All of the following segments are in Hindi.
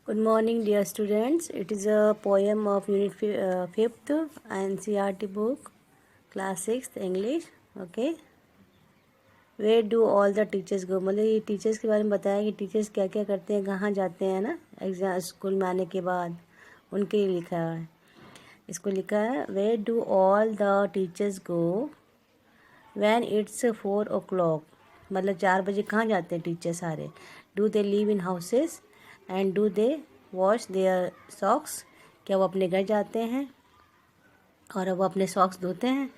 Good morning, dear students. It is a poem of Unit 5th NCERT book, Class 6th English. Okay. Where do all the teachers go? मतलब ये टीचर्स के बारे में बताया कि टीचर्स क्या क्या करते हैं, कहाँ जाते हैं ना एग्जाम स्कूल में आने के बाद, उनके लिए लिखा है। इसको लिखा है where do all the teachers go when it's 4 o'clock। मतलब 4 बजे कहाँ जाते हैं टीचर सारे। Do they live in houses and do they wash their socks. क्या वो अपने घर जाते हैं और वो अपने सॉक्स धोते हैं।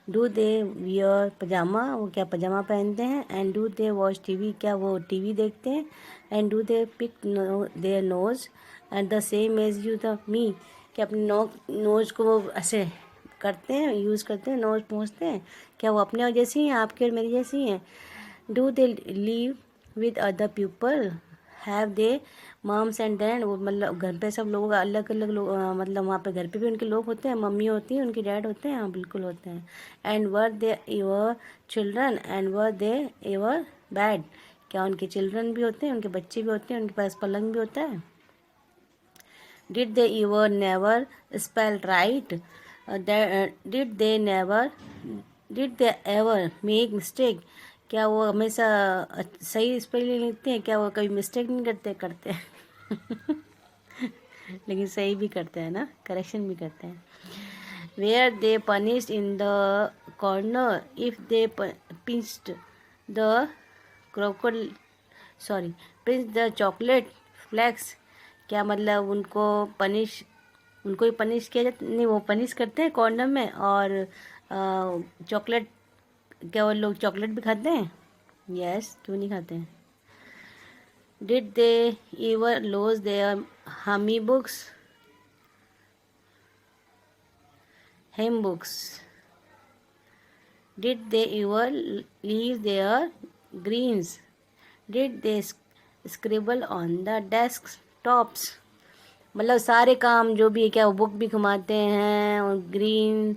डू दे वियर पजामा, वो क्या पजामा पहनते हैं। And do they watch TV, क्या वो टीवी देखते हैं। And do they pick their nose and the same as you the me, क्या अपने नोज को वो ऐसे करते हैं, यूज़ करते हैं, नोज पहुँचते हैं। क्या वो अपने और जैसी हैं, आपकी और मेरी जैसी हैं। Do they live with other people, have they mums and dad, वो मतलब घर पे सब लोग अलग अलग लोग, मतलब वहाँ पे घर पे भी उनके लोग होते हैं, मम्मी होती हैं, उनके डैड होते हैं। हाँ बिल्कुल होते हैं। And were they your children and were they ever bad, क्या उनके चिल्ड्रन भी होते हैं, उनके बच्चे भी होते हैं, उनके पास पलंग भी होता है। Did they ever never spell right, did they never did they ever make mistake, क्या वो हमेशा सही स्पेलिंग लिखते हैं, क्या वो कभी मिस्टेक नहीं करते। करते हैं लेकिन सही भी करते हैं ना, करेक्शन भी करते हैं। Were they punished in the corner if they pinched the crocodile pinch the chocolate flakes, क्या मतलब उनको ही पनिश किया जाता नहीं, वो पनिश करते हैं कॉर्नर में। और चॉकलेट, क्या वो लोग चॉकलेट भी खाते हैं। यस, क्यों नहीं खाते हैं। Did they ever lose their hymn books hymn books, did they ever leave their greens, did they scribble on the desk tops, मतलब सारे काम जो भी है, क्या वो बुक भी घुमाते हैं और ग्रीन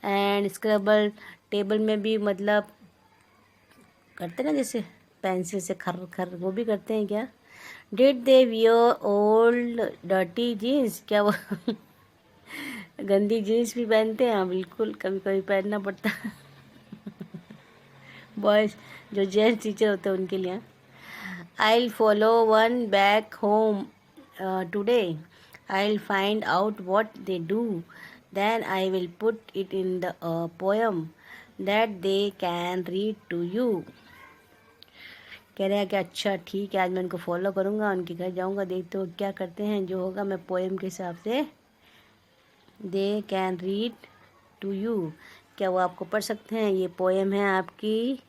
एंड स्क्रबल टेबल में भी मतलब करते ना, जैसे पेंसिल से खर खर वो भी करते हैं क्या। Did they wear old dirty jeans, क्या वो गंदी जीन्स भी पहनते हैं। हाँ बिल्कुल, कभी कभी पहनना पड़ता है बॉयज जो जेंट्स टीचर होते हैं उनके लिए। I'll follow one back home today. I'll find out what they do. Then I will put it in the poem that they can read to you. कह रहे हैं कि अच्छा ठीक है, आज मैं उनको फॉलो करूँगा, उनके घर जाऊँगा, देखते हो क्या करते हैं, जो होगा मैं पोएम के हिसाब से they can read to you, क्या वो आपको पढ़ सकते हैं। ये पोएम है आपकी,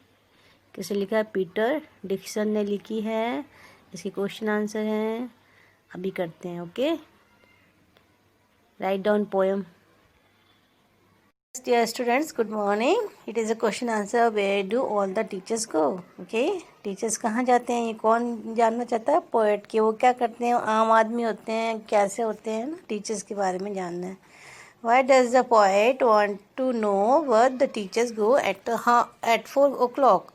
किसे लिखा है, पीटर डिक्सन ने लिखी है। इसके क्वेश्चन आंसर हैं, अभी करते हैं। Okay, write down poem. Dear students, good morning. It is a question answer. Where do all the teachers go? Okay, teachers कहाँ जाते हैं, ये कौन जानना चाहता है। पोएट के वो क्या करते हैं, आम आदमी होते हैं, कैसे होते हैं ना, टीचर्स के बारे में जानना है। Why does the poet want to know where the teachers go at 4 o'clock?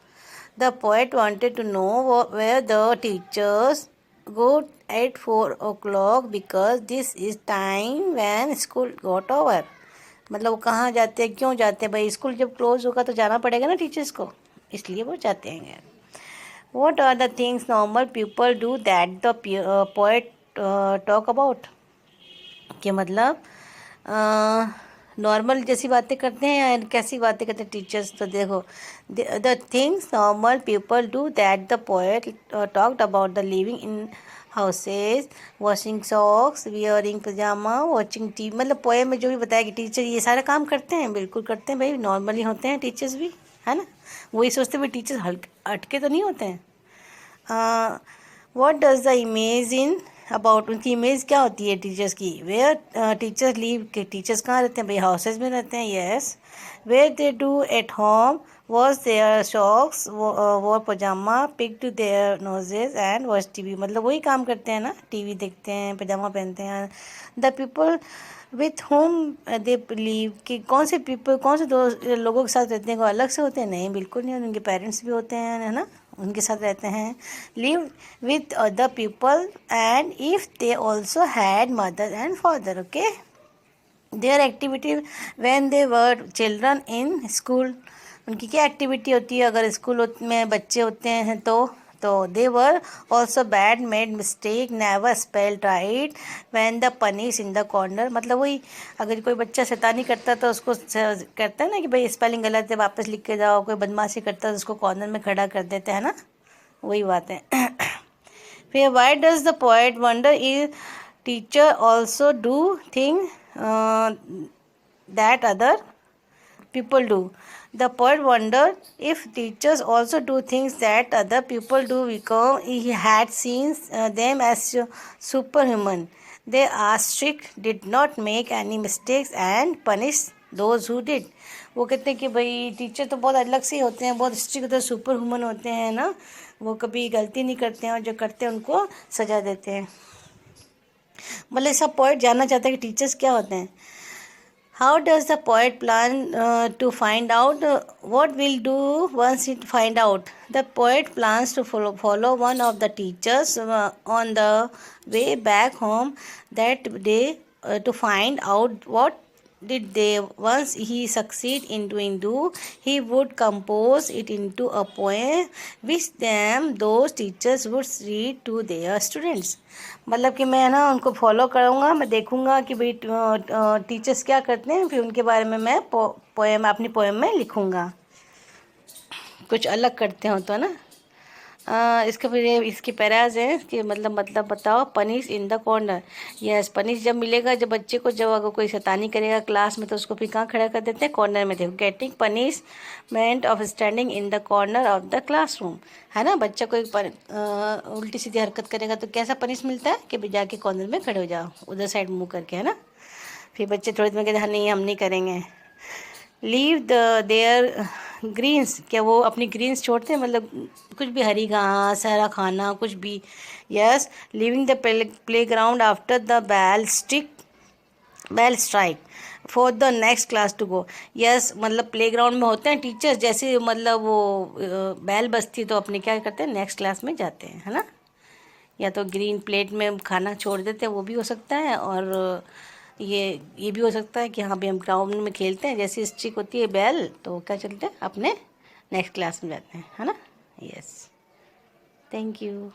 The poet wanted to know where the teachers go at 4 o'clock because this is time when school got over. मतलब वो कहाँ जाते हैं, क्यों जाते हैं भाई, स्कूल जब क्लोज होगा तो जाना पड़ेगा ना टीचर्स को, इसलिए वो जाते हैं। What are the things normal people do that the poet talk about? कि मतलब नॉर्मल जैसी बातें करते हैं या कैसी बातें करते हैं टीचर्स। तो देखो, the things normal people do that the poet talked about the living in houses, washing socks, wearing pyjama, watching TV. मतलब पोएम में जो भी बताया कि टीचर ये सारे काम करते हैं, बिल्कुल करते हैं भाई, नॉर्मली होते हैं टीचर्स भी, है ना। वही सोचते भाई टीचर्स हटके तो नहीं होते हैं। What does the image in about, उनकी इमेज क्या होती है टीचर्स की। वेयर टीचर्स लीव, के टीचर्स कहाँ रहते हैं भाई, हाउसेज में रहते हैं। Yes, where they do at home, wash their socks, wear pyjama, pick to their noses and watch TV. मतलब वही काम करते हैं ना, टीवी देखते हैं, पजामा पहनते हैं। The people with home they leave, कि कौन से पीपल, कौन से लोगों के साथ रहते हैं, कोई अलग से होते हैं, नहीं बिल्कुल नहीं, उनके पेरेंट्स भी होते हैं, है ना, उनके साथ रहते हैं. Live with other people and if they also had mother and father. Okay. There activity when they were children in school. उनकी क्या एक्टिविटी होती है अगर स्कूल में बच्चे होते हैं तो they were also bad, made mistake, never spelled right, when the punish in the corner. मतलब वही, अगर कोई बच्चा शैतानी करता तो उसको करता है ना कि भाई स्पेलिंग गलत है वापस लिख के जाओ. कोई बदमाशी करता है तो उसको कॉर्नर में खड़ा कर देते हैं ना, वही बात है. फिर why does the poet wonder is teacher also do thing that other people do. The poet wondered if teachers also do things that other people do because he had seen them as superhuman. They are strict, did not make any mistakes and punish those who did. वो कहते हैं कि भाई टीचर तो बहुत अलग से होते हैं, बहुत स्ट्रिक्ट होते हैं, सुपर ह्यूमन होते हैं ना, वो कभी गलती नहीं करते हैं और जो करते हैं उनको सजा देते हैं. मतलब सब पोएट जानना चाहते हैं कि टीचर्स क्या होते हैं. How does the poet plan to find out what will do once it find out? The poet plans to follow one of the teachers on the way back home that day to find out what did they once he succeed in doing do. He would compose it into a poem which them those teachers would read to their students. मतलब कि मैं ना उनको फॉलो करूँगा, मैं देखूँगा कि भाई टीचर्स क्या करते हैं, फिर उनके बारे में मैं पोएम अपनी पोएम में लिखूँगा. कुछ अलग करते हो तो ना. इसका फिर इसके पैराज हैं कि मतलब बताओ. Punish in the corner. Yes, punish जब मिलेगा, जब बच्चे को जब अगर कोई शैतानी करेगा क्लास में तो उसको फिर कहाँ खड़ा कर देते हैं, कॉर्नर में. देखो, getting punishment of standing in the corner of the classroom, है ना. बच्चा कोई उल्टी सीधी हरकत करेगा तो कैसा पनिश मिलता है कि जाके कॉर्नर में खड़े हो जाओ, उधर साइड मुँह करके, है ना. फिर बच्चे थोड़ी देर में कहते हैं नहीं हम नहीं करेंगे. Leave their greens. क्या वो अपनी ग्रीन्स छोड़ते हैं, मतलब कुछ भी हरी घास, हरा खाना, कुछ भी. Yes, leaving the play ground after the bell strike for the next class to go. Yes, मतलब प्ले ग्राउंड में होते हैं टीचर्स, जैसे मतलब वो बेल बजती है तो अपने क्या करते हैं, नेक्स्ट क्लास में जाते हैं, है ना. या तो ग्रीन प्लेट में खाना छोड़ देते हैं, वो भी हो सकता है. और ये भी हो सकता है कि हाँ भाई हम ग्राउंड में खेलते हैं, जैसे स्टिक होती है बैल तो क्या चलते हैं अपने नेक्स्ट क्लास में जाते हैं, है ना. Yes, thank you.